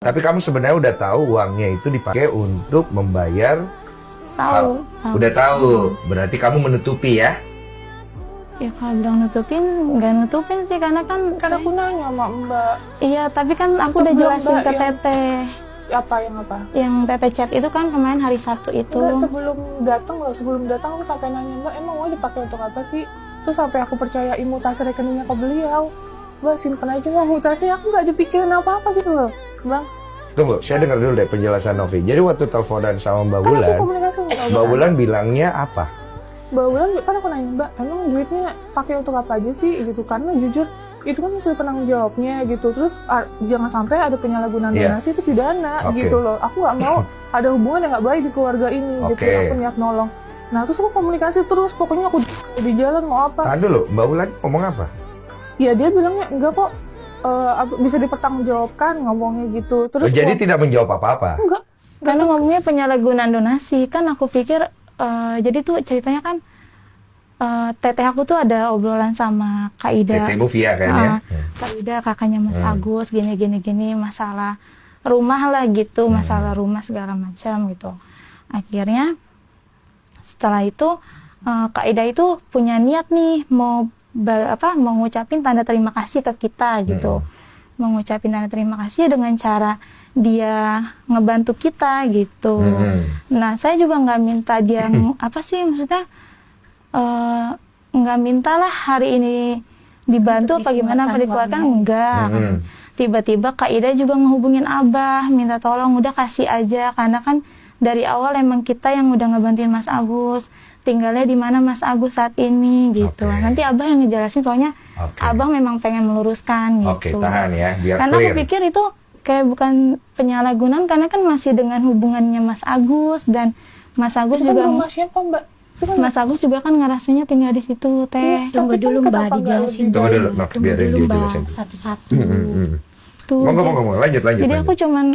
Tapi kamu sebenarnya udah tahu uangnya itu dipakai untuk membayar. Tahu. Udah tahu. Berarti kamu menutupi ya? Ya kalau bilang nutupin, nggak nutupin sih karena kan Kan aku nanya sama Mbak. iya, tapi kan aku udah Sebelum jelasin Mbak ke yang- teteh. Apa? Yang teteh chat itu kan kemarin hari Sabtu itu. Enggak, sebelum datang aku sampai nanya, Mbak, emang mau dipakai untuk apa sih? Terus sampai aku percayain mutasi rekeningnya ke beliau. Mbak, simpen aja Mbak mutasi, aku nggak dipikirin apa-apa gitu loh, Bang. Tunggu, saya dengar dulu deh penjelasan Novi. Jadi waktu teleponan sama Mbak Kan aku Wulan, komunikasi sama Mbak Wulan bilangnya apa? Mbak Wulan, kan aku nanya, Mbak, emang duitnya pakai untuk apa aja sih gitu? Karena jujur itu kan mesti penanggung jawabnya gitu. Terus jangan sampai ada penyalahgunaan Iya. donasi itu pidana Oke. gitu loh. Aku nggak mau ada hubungan yang nggak baik di keluarga ini gitu. Oke. Aku niat nolong. Nah terus aku komunikasi terus, pokoknya aku di jalan mau apa? Tahan dulu, Mbak Wulan ngomong apa? Ya dia bilangnya enggak kok, bisa dipertanggungjawabkan ngomongnya gitu. Terus Jadi tidak menjawab apa-apa. enggak Karena ngomongnya penyalahgunaan donasi, kan aku pikir jadi tuh ceritanya kan teteh aku tuh ada obrolan sama Kak Ida. TT Movia kan ya? Kak Ida, kakaknya Mas Agus, gini masalah rumah lah gitu, masalah rumah segala macam gitu. Akhirnya setelah itu Kak Ida itu punya niat nih mau ngucapin tanda terima kasih ke kita gitu. Mengucapin tanda terima kasih dengan cara dia ngebantu kita gitu. Nah, saya juga nggak minta dia apa sih maksudnya nggak minta lah hari ini dibantu apa gimana apa dikeluarkan, enggak. Tiba-tiba Kak Ida juga ngehubungin Abah minta tolong udah kasih aja karena kan dari awal emang kita yang udah ngebantuin Mas Agus, tinggalnya di mana Mas Agus saat ini gitu. Oke. Nanti Abah yang ngejelasin soalnya Oke. Abang memang pengen meluruskan Oke, gitu. tahan ya, biar Karena clear. aku pikir itu kayak bukan penyalahgunaan karena kan masih dengan hubungannya Mas Agus dan Mas Agus itu kan juga rumah siapa Mbak? Itu kan Mas Agus juga kan ngerasanya tinggal di situ teh. Tapi Tunggu kan dulu kenapa Mbak, nggak dijelasin lebih Tunggu dulu, dulu. Nov, Tunggu biarin dulu dia Mbak, jelasin. satu-satu. Tuh. Ngomong, lanjut. Jadi aku cuman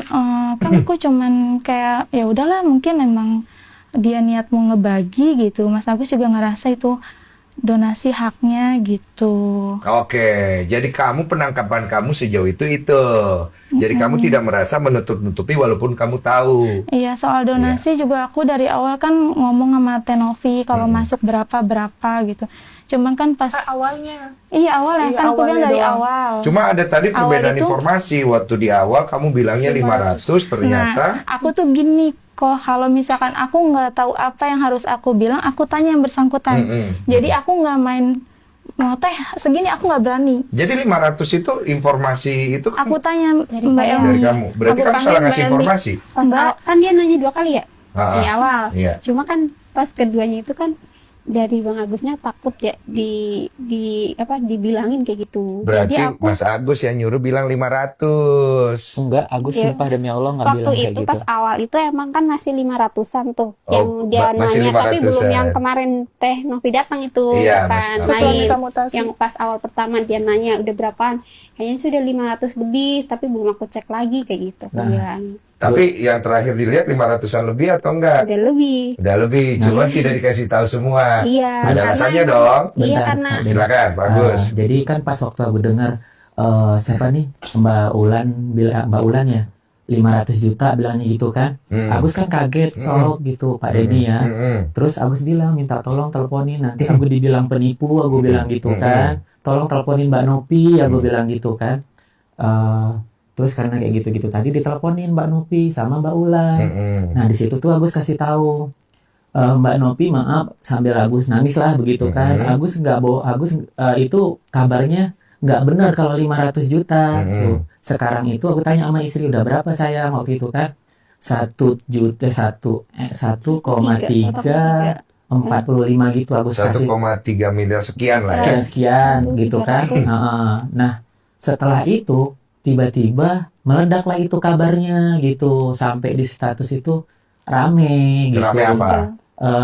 kan aku cuman kayak ya udahlah mungkin emang dia niat mau ngebagi gitu. Mas Agus juga ngerasa itu donasi haknya gitu. Oke, jadi kamu penangkapan kamu sejauh itu. Jadi kamu tidak merasa menutup-nutupi walaupun kamu tahu. Iya, soal donasi juga aku dari awal kan ngomong sama Tenovi kalau masuk berapa gitu. Cuman kan pas awalnya. iya awalnya Iya, kan aku bilang awalnya dari doang. awal. Cuma ada tadi Awal perbedaan itu- informasi. Waktu di awal kamu bilangnya 500, ternyata. Nah, aku tuh gini kok kalau misalkan aku nggak tahu apa yang harus aku bilang, aku tanya yang bersangkutan. Jadi aku nggak main mau teh segini aku nggak berani. Jadi 500 itu informasi itu kan Aku tanya Dari Mbak saya. Elmi. dari kamu. Berarti Aku kamu panggil salah Mbak ngasih Elmi. informasi. Pas kan dia nanya 2 kali ya? Ah, Di awal. iya. Cuma kan pas keduanya itu kan dari Bang Agusnya takut ya dibilangin kayak gitu. Berarti Jadi aku Mas Agus yang nyuruh bilang 500. Enggak, Agus Iya. sumpah demi Allah nggak waktu bilang kayak itu gitu. pas awal itu emang kan masih 500-an tuh Oh, yang dia masih nanya, tapi belum 500-an. yang kemarin Teh Novi datang itu Iya, kan masih- Setelah naik. minta mutasi. Yang pas awal pertama dia nanya udah berapaan, kayaknya sudah 500 lebih, tapi belum aku cek lagi kayak gitu. Nah. Iya, Tapi yang terakhir dilihat 500-an lebih atau enggak? udah lebih. Udah lebih, cuma tidak dikasih tahu semua. Iya. Ada karena alasannya emang- dong. Iya Bentar, karena Silakan, bagus. Jadi kan pas waktu aku dengar siapa nih Mbak Ulan ya 500 juta bilangnya gitu kan. Agus kan kaget sok gitu Pak Denny ya. Terus Agus bilang minta tolong teleponin, nanti aku dibilang penipu, aku bilang gitu kan. Tolong teleponin Mbak Nopi, aku bilang gitu kan. Terus karena kayak gitu-gitu tadi diteleponin Mbak Nopi sama Mbak Ulan. Nah di situ tuh Agus kasih tahu Mbak Nopi maaf sambil Agus nangis lah begitu kan. Agus nggak Agus itu kabarnya nggak benar kalau 500 juta. Tuh. Sekarang itu aku tanya sama istri udah berapa saya waktu itu kan 1,345 gitu Agus kasih 1,3 miliar sekian lah ya. sekian gitu kan. Nah setelah itu tiba-tiba meledaklah itu kabarnya gitu sampai di status itu rame gitu. Rame apa?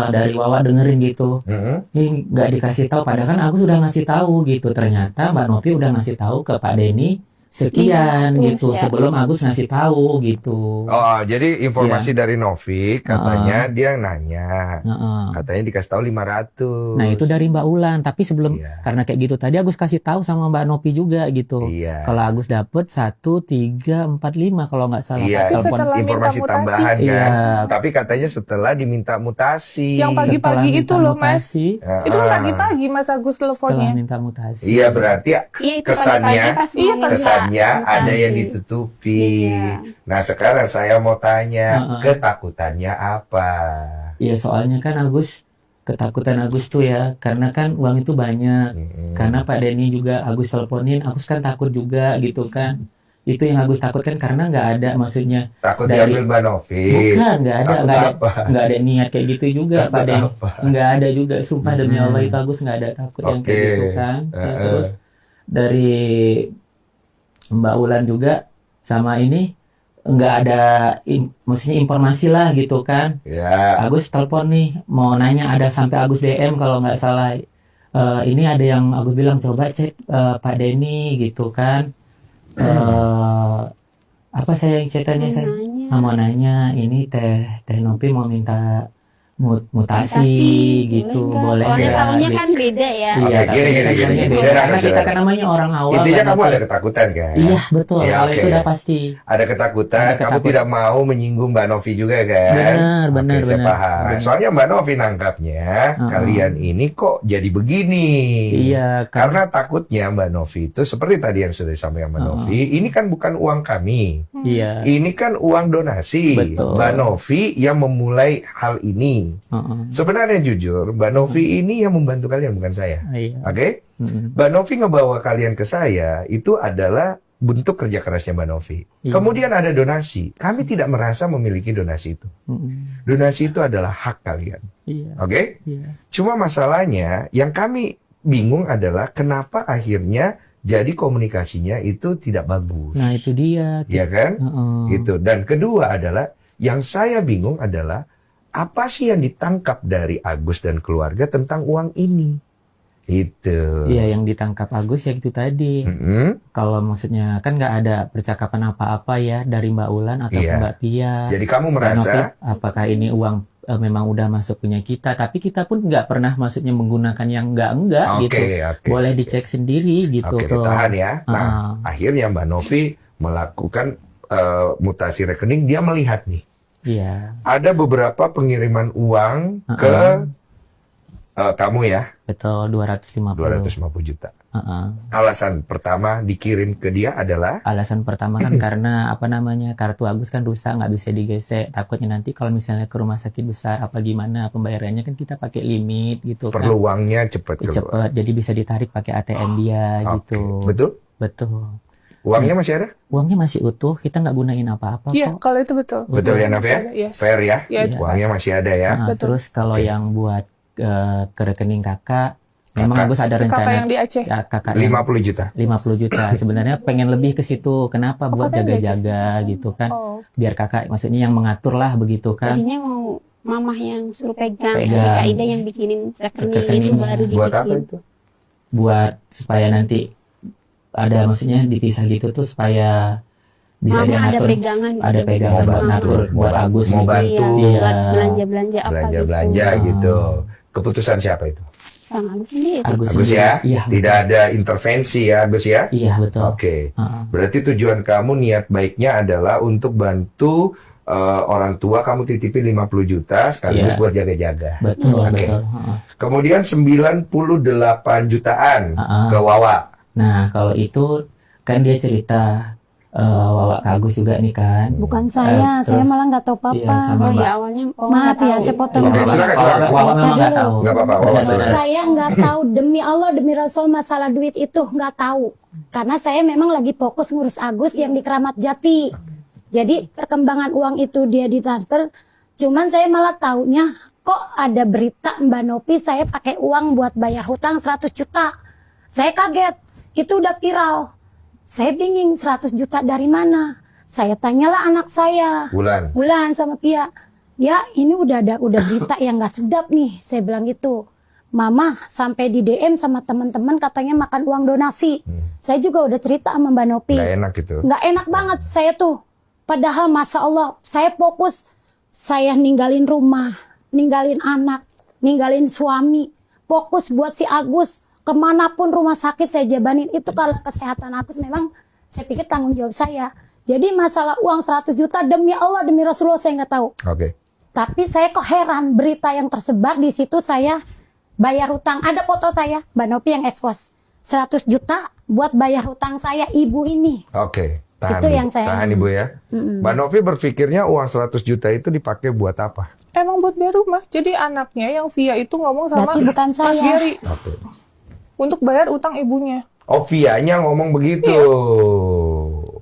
Dari Wawa dengerin gitu. Ini nggak dikasih tahu padahal kan aku sudah ngasih tahu gitu. Ternyata Mbak Novi udah ngasih tahu ke Pak Denny sekian 500 gitu ya. sebelum Agus ngasih tahu gitu. Oh, jadi informasi dari Novik katanya dia nanya. Heeh. Katanya dikasih tahu 500. Nah itu dari Mbak Ulan, tapi sebelum Iya. karena kayak gitu tadi Agus kasih tahu sama Mbak Nopi juga gitu. Iya. Kalau Agus dapet 1, 3, 4, 5 kalau nggak salah Iya, Pak, Tapi telepon. setelah informasi minta mutasi. tambahan kan. Iya. Tapi katanya setelah diminta mutasi. Yang pagi-pagi Setelah itu minta loh, Mas. mutasi, Itu kan Ah. pagi-pagi Mas Agus setelah teleponnya. minta mutasi. Iya, berarti Iya, itu kesannya pagi-pagi pas Iya, mau minta kesannya ada mutasi. yang ditutupi. Iya. Nah, sekarang saya mau tanya, Heeh. ketakutannya apa? Iya soalnya kan ketakutan Agus tuh ya, karena kan uang itu banyak. Mm-mm. Karena Pak Denny juga Agus teleponin, Agus kan takut juga gitu kan. Itu yang Agus takutkan karena nggak ada maksudnya. Takut dari- diambil Mbak Novi. Bukan, nggak ada, Takut nggak ada, apa? nggak ada niat kayak gitu juga Takut Pak Denny. apa? Nggak ada juga, sumpah demi Hmm. Allah itu Agus nggak ada takut yang kayak Oke. gitu kan. Ya, Heeh. terus dari Mbak Ulan juga sama ini nggak ada maksudnya informasi lah gitu kan. Ya. Agus telepon nih mau nanya, ada sampai Agus DM kalau nggak salah. Ini ada yang Agus bilang coba cek Pak Denny gitu kan. Apa saya yang cetannya saya Nanya. mau nanya ini teh Nopi mau minta mutasi gitu, boleh Soalnya nggak tahunnya gitu. kan beda ya. Oke, Iya, gini, tapi gini. beda. Silakan, Karena kita silakan. kan namanya orang awal. Intinya kan, kamu Pak. ada ketakutan kan? Iya betul, Iya, kalau oke. itu udah pasti. Ada ketakutan, Ada kamu ketakutan. tidak mau menyinggung Mbak Novi juga kan? Benar, Oke, benar, saya benar. paham. Benar. Soalnya Mbak Novi nangkapnya, kalian ini kok jadi begini. Iya, Karena takutnya Mbak Novi itu, seperti tadi yang sudah disampaikan Mbak Novi, ini kan bukan uang kami. iya. Ini kan uang donasi. Betul. Mbak Novi yang memulai hal ini. Heeh. Sebenarnya jujur, Mbak Novi ini yang membantu kalian, bukan saya. Iya. Oke? Mm-mm. Mbak Novi ngebawa kalian ke saya, itu adalah bentuk kerja kerasnya Mbak Novi. Iya. Kemudian ada donasi. Kami tidak merasa memiliki donasi itu. Mm-mm. Donasi itu adalah hak kalian. Iya. Oke? Iya. Cuma masalahnya, yang kami bingung adalah kenapa akhirnya jadi komunikasinya itu tidak bagus. Nah itu dia. Ya kan? Heeh. Gitu. Dan kedua adalah, yang saya bingung adalah, apa sih yang ditangkap dari Agus dan keluarga tentang uang ini? Itu. Iya, yang ditangkap Agus ya itu tadi. Mm-mm. Kalau maksudnya kan nggak ada percakapan apa-apa ya dari Mbak Ulan atau Iya. Mbak Pia. Jadi kamu Mbak Novi, merasa, apakah ini uang memang udah masuk punya kita? Tapi kita pun nggak pernah maksudnya menggunakan yang enggak oke, gitu. oke. Boleh dicek sendiri gitu Oke, tuh. tahan ya. Nah, Ah. akhirnya Mbak Novi melakukan mutasi rekening, dia melihat nih. Iya, Ada beberapa pengiriman uang ke kamu ya, betul 250. 250 juta. Heeh. Alasan pertama dikirim ke dia adalah, Alasan pertama kan karena apa namanya, kartu Agus kan rusak nggak bisa digesek, takutnya nanti kalau misalnya ke rumah sakit besar apa gimana pembayarannya kan kita pakai limit gitu perlu kan, uangnya cepat keluar. cepet jadi bisa ditarik pakai ATM dia Oke, gitu. betul? Betul, Uangnya masih ada? uangnya masih utuh, kita nggak gunain apa-apa Iya, kok. kalau itu betul. Betul ya, Naf ya? Yes. Fair ya? Iya, itu Uangnya masih ada ya? Nah, Betul. terus kalau Oke. yang buat ke rekening kakak, memang Kakak. Agus ada Kakak rencana yang di Aceh. ya, kakak yang 50 juta. 50 juta. Sebenarnya pengen lebih ke situ. Kenapa? Buat katanya jaga-jaga gitu kan. Oh, Biar kakak maksudnya yang mengatur lah begitu kan. Tadinya mau mamah yang suruh pegang, Pegang. jadi Kak Ida yang bikinin rekening itu Rekeningnya. baru dibikin. Buat apa itu? Buat supaya nanti ada maksudnya dipisah gitu tuh supaya bisa Mama dia ada ngatur. pegangan. Ada gitu. pegangan Mau buat bantu. ngatur buat Agus Mau gitu. bantu. Iya, buat Iya. belanja-belanja apa Belanja-belanja gitu. gitu. Keputusan siapa itu? Bang Agus sendiri. Agus Agus sendiri. ya? Iya. Tidak ada intervensi ya, Agus ya? Iya betul. Oke. Heeh. Berarti tujuan kamu, niat baiknya adalah untuk bantu orang tua kamu titipin 50 juta sekaligus Iya. buat jaga-jaga. Betul, Oke. betul. Heeh. Kemudian 98 jutaan Heeh. ke Wawa. Nah, kalau itu kan dia cerita Wawa ke Agus juga nih kan. Bukan saya terus- malah nggak tahu Iya, apa-apa. sama Oh Mbak. ya awalnya Maaf ya, saya potong. Oke, silakan, silakan. Wawa memang nggak Tadi tahu. Nggak apa-apa, Wawa, Benar, silakan. benar. Saya nggak tahu, demi Allah, demi Rasul, masalah duit itu nggak tahu. Karena saya memang lagi fokus ngurus Agus yang di Keramat Jati. Jadi perkembangan uang itu dia ditransfer. Cuman saya malah taunya kok ada berita Mbak Nopi saya pakai uang buat bayar hutang 100 juta. Saya kaget, itu udah viral. Saya bingung 100 juta dari mana. Saya tanyalah anak saya. Bulan. Sama Pia, ya ini udah berita yang nggak sedap nih, saya bilang gitu. Mama sampai di DM sama teman-teman katanya makan uang donasi. Saya juga udah cerita sama Mbak Nopi. Nggak enak gitu. Nggak enak banget saya tuh. Padahal Masya Allah, saya fokus. Saya ninggalin rumah, ninggalin anak, ninggalin suami. Fokus buat si Agus. Kemanapun rumah sakit saya jabanin. Itu kalau kesehatan Agus memang saya pikir tanggung jawab saya. Jadi masalah uang 100 juta demi Allah, demi Rasulullah saya nggak tahu. Oke. Tapi saya kok heran berita yang tersebar di situ saya bayar hutang. Ada foto saya, Mbak Nopi yang expose. 100 juta buat bayar hutang saya, ibu ini. Oke. Tahan, Itu Ibu. yang saya- Tahan Ibu ya. Mbak Novi berpikirnya uang 100 juta itu dipakai buat apa? Emang buat bayar rumah. Jadi anaknya yang Via itu ngomong sama Berarti bukan Mas saya. Gary Oke. untuk bayar utang ibunya. Oh, Vianya ngomong begitu.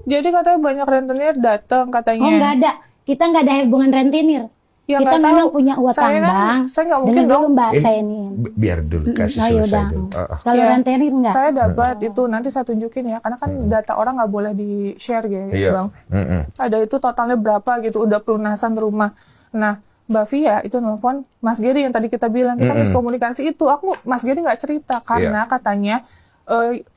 Jadi katanya banyak rentenir datang katanya. Oh nggak ada, kita nggak ada hubungan rentenir. Ya, Kita nggak memang tahu. punya utang Saya kan- bank. saya nggak mungkin Dengar dulu dong. Mbak, Ini- saya ini. Biar dulu kasih Oh, selesai yaudah. dulu. Kalau Ya, rentenir nggak? Saya dapat itu nanti saya tunjukin ya, karena kan data orang nggak boleh di share gitu, Iya. bang. Mm-mm. Ada itu totalnya berapa gitu, udah pelunasan rumah. Nah, Mbak Via itu nelfon Mas Gary yang tadi kita bilang kita miskomunikasi itu. Mas Gary nggak cerita karena katanya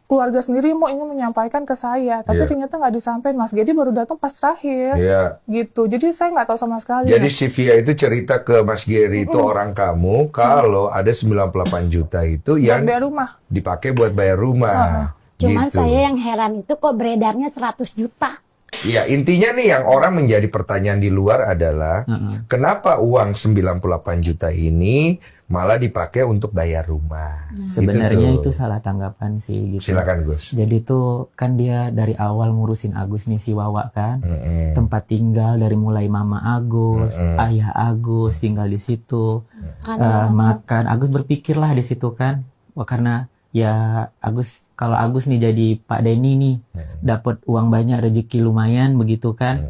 keluarga sendiri mau ingin menyampaikan ke saya, tapi Iya. ternyata nggak disampaikan. Mas Gary baru datang pas terakhir, Iya. gitu. Jadi saya nggak tahu sama sekali. Jadi si Via itu cerita ke Mas Gary itu orang kamu kalau ada 98 juta itu buat yang bayar rumah. dipakai buat bayar rumah. Cuman Gitu. saya yang heran itu kok beredarnya 100 juta. Ya, intinya nih yang orang menjadi pertanyaan di luar adalah kenapa uang 98 juta ini malah dipakai untuk bayar rumah. Sebenarnya itu tuh. salah tanggapan sih gitu. Silakan Gus. Jadi tuh kan dia dari awal ngurusin Agus nih si Wawa kan. Mm-mm. Tempat tinggal dari mulai mama Agus, ayah Agus tinggal di situ. Makan Agus berpikirlah di situ kan. Wah, karena ya Agus, kalau Agus nih jadi Pak Denny nih dapat uang banyak, rezeki lumayan begitu kan.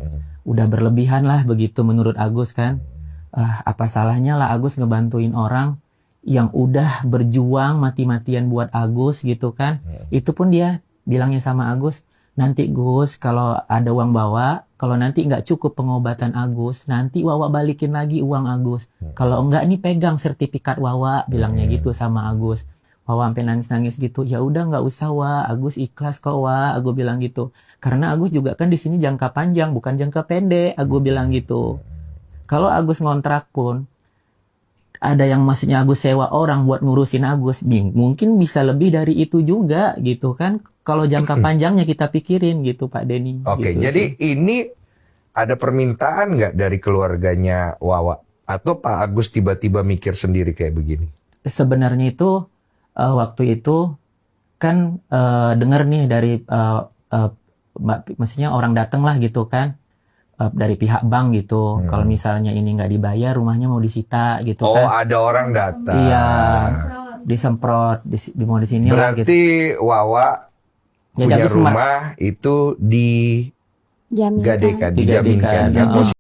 Udah berlebihan lah begitu menurut Agus kan. Apa salahnya lah Agus ngebantuin orang yang udah berjuang mati-matian buat Agus gitu kan. Itu pun dia bilangnya sama Agus, nanti Gus kalau ada uang bawa, kalau nanti nggak cukup pengobatan Agus, nanti Wawa balikin lagi uang Agus. Kalau enggak nih pegang sertifikat Wawa, bilangnya gitu sama Agus. Wawa sampai nangis-nangis gitu, ya udah nggak usah Wa, Agus ikhlas kok Wa, aku bilang gitu. Karena Agus juga kan di sini jangka panjang, bukan jangka pendek, aku bilang gitu. Kalau Agus ngontrak pun, ada yang maksudnya Agus sewa orang buat ngurusin Agus, mungkin bisa lebih dari itu juga gitu kan. Kalau jangka panjangnya kita pikirin gitu Pak Denny. Oke, gitu jadi sih. ini ada permintaan nggak dari keluarganya Wawa? Atau Pak Agus tiba-tiba mikir sendiri kayak begini? Sebenarnya itu waktu itu kan dengar nih dari maksudnya orang datang lah gitu kan. Dari pihak bank gitu, kalau misalnya ini nggak dibayar, rumahnya mau disita gitu Oh, kan. ada orang datang. Iya, disemprot, mau di sini lah gitu. Berarti Wawa Jadi punya Agus rumah itu Jaminkan. digadekan, Digadekan. dijaminkan.